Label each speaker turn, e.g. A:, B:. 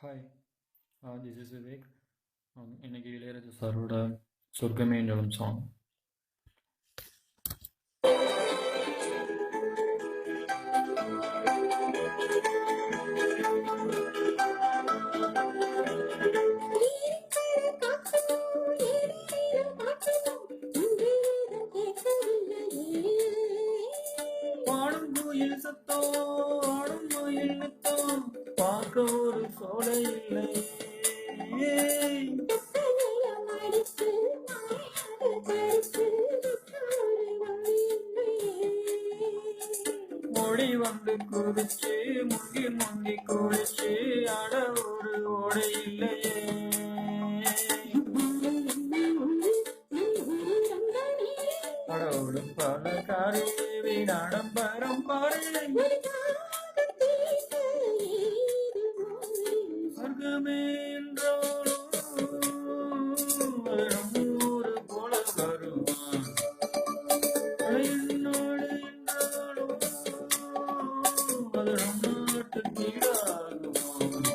A: Hi, this is Vivek. இன்னைக்கு இளையராஜா சாரோட சொர்க்கமே என்றாலும் சாங். பாடும் கோயில் சத்தம், ஆடும் கோயில் நித்தம், பார்க்க ஒரு சோலை இல்லை. ஓடி வந்து குதிச்சு முங்கி முங்கி குளிச்சு ஆட ஒரு ஓடை இல்லையே. அடோடும் பல காரி வீடாடம்பரம் பாரு, சொர்க்கமே என்றாலும் ஊரு போல வருவான். என்னோடு என்றாலும் அது நம் நாட்டு கீழாகுவான்.